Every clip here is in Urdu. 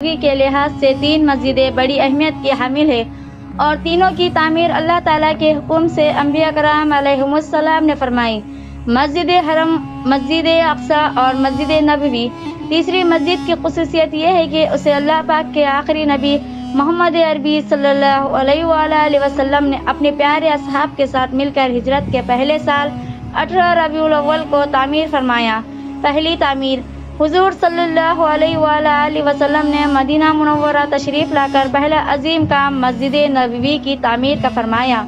کے لحاظ سے 3 مسجدیں بڑی اہمیت کی حامل ہے اور تینوں کی تعمیر اللہ تعالیٰ کے حکم سے انبیاء کرام علیہم السلام نے فرمائی۔ مسجد حرم، مسجد اقصی اور مسجد نبوی۔ تیسری مسجد کی خصوصیت یہ ہے کہ اسے اللہ پاک کے آخری نبی محمد عربی صلی اللہ علیہ وآلہ وسلم نے اپنے پیارے اصحاب کے ساتھ مل کر ہجرت کے پہلے سال 18 ربیع الاول کو تعمیر فرمایا۔ پہلی تعمیر: حضور صلی اللہ علیہ وآلہ وسلم نے مدینہ منورہ تشریف لا کر پہلا عظیم کام مسجد نبوی کی تعمیر کا فرمایا۔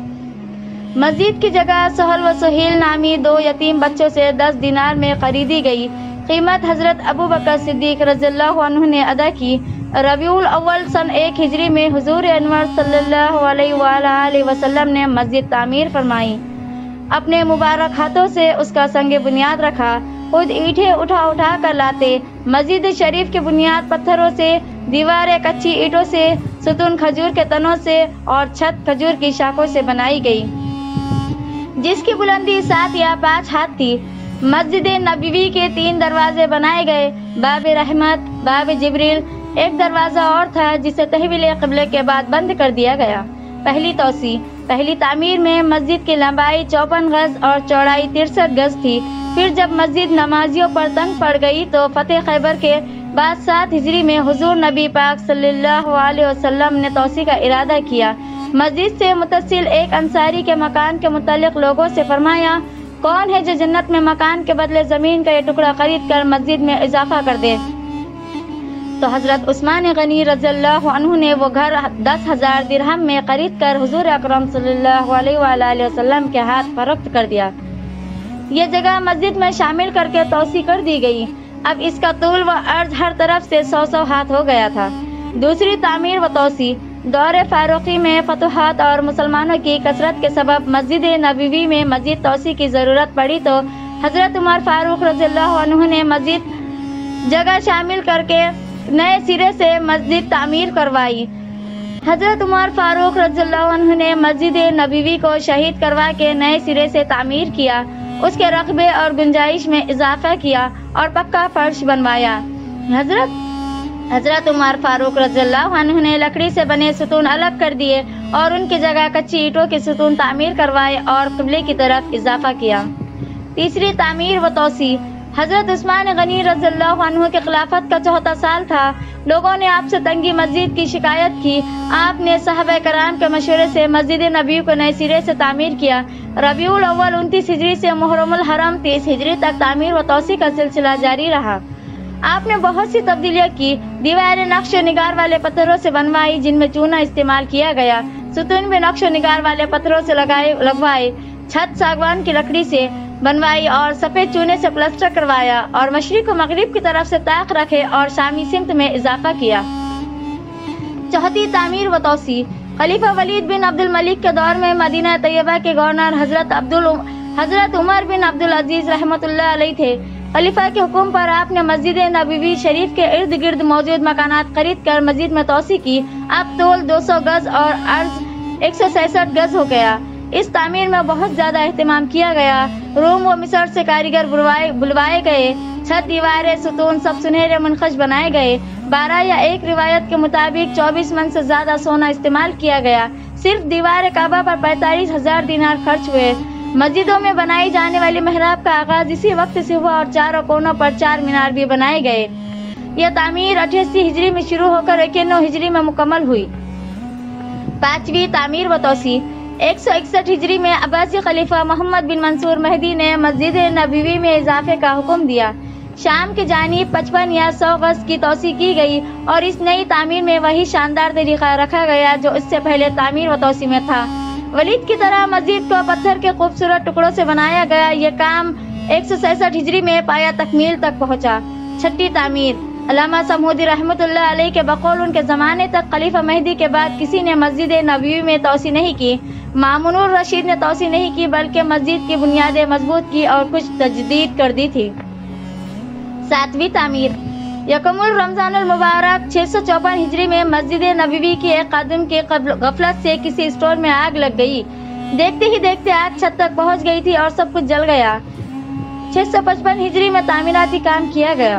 مسجد کی جگہ سہل و سہیل نامی 2 یتیم بچوں سے 10 دینار میں خریدی گئی۔ قیمت حضرت ابو بکر صدیق رضی اللہ عنہ نے ادا کی۔ ربیع الاول سن 1 ہجری میں حضور انور صلی اللہ علیہ وآلہ وسلم نے مسجد تعمیر فرمائی۔ اپنے مبارک ہاتھوں سے اس کا سنگ بنیاد رکھا، خود اینٹیں اٹھا کر لاتے۔ مسجد شریف کی بنیاد پتھروں سے، دیواریں کچی اینٹوں سے، ستون کھجور کے تنوں سے اور چھت کھجور کی شاخوں سے بنائی گئی، جس کی بلندی 7 یا 5 ہاتھ تھی۔ مسجد نبوی کے 3 دروازے بنائے گئے: باب رحمت، باب جبریل۔ ایک دروازہ اور تھا جسے تحویل قبلے کے بعد بند کر دیا گیا۔ پہلی توسیع: پہلی تعمیر میں مسجد کی لمبائی 54 گز اور چوڑائی 63 گز تھی۔ پھر جب مسجد نمازیوں پر تنگ پڑ گئی تو فتح خیبر کے بعد 7 ہجری میں حضور نبی پاک صلی اللہ علیہ وسلم نے توسیع کا ارادہ کیا۔ مسجد سے متصل ایک انصاری کے مکان کے متعلق لوگوں سے فرمایا: کون ہے جو جنت میں مکان کے بدلے زمین کا یہ ٹکڑا خرید کر مسجد میں اضافہ کر دے؟ تو حضرت عثمان غنی رضی اللہ عنہ نے وہ گھر 10,000 درہم میں خرید کر حضور اکرم صلی اللہ علیہ وآلہ وسلم کے ہاتھ فروخت کر دیا۔ یہ جگہ مسجد میں شامل کر کے توسیع کر دی گئی۔ اب اس کا طول و عرض ہر طرف سے 100 ہاتھ ہو گیا تھا۔ دوسری تعمیر و توسیع: دور فاروقی میں فتوحات اور مسلمانوں کی کثرت کے سبب مسجد نبوی میں مزید توسیع کی ضرورت پڑی تو حضرت عمر فاروق رضی اللہ عنہ نے مزید جگہ شامل کر کے نئے سرے سے مسجد تعمیر کروائی۔ حضرت عمر فاروق رضی اللہ عنہ نے مسجد نبوی کو شہید کروا کے نئے سرے سے تعمیر کیا، اس کے رقبے اور گنجائش میں اضافہ کیا اور پکا فرش بنوایا۔ حضرت عمر فاروق رضی اللہ عنہ نے لکڑی سے بنے ستون الگ کر دیے اور ان کی جگہ کچی اینٹوں کے ستون تعمیر کروائے اور قبلے کی طرف اضافہ کیا۔ تیسری تعمیر و توسیع: حضرت عثمان غنی رضی اللہ عنہ کی خلافت کا 4واں سال تھا۔ لوگوں نے آپ سے تنگی مسجد کی شکایت کی۔ آپ نے صحابہ کرام کے مشورے سے مسجد نبوی کو نئے سرے سے تعمیر کیا۔ ربیع الاول 29 ہجری سے محرم الحرم 30 ہجری تک تعمیر و توسیع کا سلسلہ جاری رہا۔ آپ نے بہت سی تبدیلیاں کی۔ دیواریں نقش و نگار والے پتھروں سے بنوائی جن میں چونا استعمال کیا گیا۔ ستون بھی نقش و نگار والے پتھروں سے لگوائے۔ چھت ساگوان کی لکڑی سے بنوائی اور سفید چونے سے پلسٹر کروایا اور مشرق و مغرب کی طرف سے طاق رکھے اور شامی سمت میں اضافہ کیا۔ چوتھی تعمیر و توسیع: خلیفہ ولید بن عبد الملک کے دور میں مدینہ طیبہ کے گورنر حضرت عمر بن عبدالعزیز رحمۃ اللہ علیہ تھے۔ خلیفہ کے حکم پر آپ نے مسجد نبوی شریف کے ارد گرد موجود مکانات خرید کر مسجد میں توسیع کی۔ اب طول 200 گز اور عرض 166 گز ہو گیا۔ اس تعمیر میں بہت زیادہ اہتمام کیا گیا۔ روم و مصر سے کاریگر بلوائے گئے۔ چھت، دیواریں، ستون سب سنہرے منقش بنائے گئے۔ 12 یا ایک روایت کے مطابق 24 من سے زیادہ سونا استعمال کیا گیا۔ صرف دیوار کعبہ پر 45,000 دینار خرچ ہوئے۔ مسجدوں میں بنائی جانے والی محراب کا آغاز اسی وقت سے ہوا اور چاروں کونوں پر 4 مینار بھی بنائے گئے۔ یہ تعمیر 88 ہجری میں شروع ہو کر 91 ہجری میں مکمل ہوئی۔ پانچویں تعمیر و توسیع: 161 ہجری میں عباسی خلیفہ محمد بن منصور مہدی نے مسجد نبوی میں اضافے کا حکم دیا۔ شام کی جانب 55 یا 100 گز کی توسیع کی گئی اور اس نئی تعمیر میں وہی شاندار طریقہ رکھا گیا جو اس سے پہلے تعمیر و توسیع میں تھا۔ ولید کی طرح مسجد کو پتھر کے خوبصورت ٹکڑوں سے بنایا گیا۔ یہ کام 166 ہجری میں پایا تکمیل تک پہنچا۔ چھٹی تعمیر: علامہ سمودی رحمۃ اللہ علیہ کے بقول ان کے زمانے تک خلیفہ مہدی کے بعد کسی نے مسجد نبوی میں توسیع نہیں کی۔ مامون الرشید نے توسیع نہیں کی بلکہ مسجد کی بنیادیں مضبوط کی اور کچھ تجدید کر دی تھی۔ ساتویں تعمیر: یکم رمضان المبارک 654 ہجری میں مسجد نبوی کی ایک خادم کی غفلت سے کسی اسٹور میں آگ لگ گئی۔ دیکھتے ہی دیکھتے آگ چھت تک پہنچ گئی تھی اور سب کچھ جل گیا۔ 655 ہجری میں تعمیراتی کام کیا گیا۔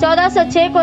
1406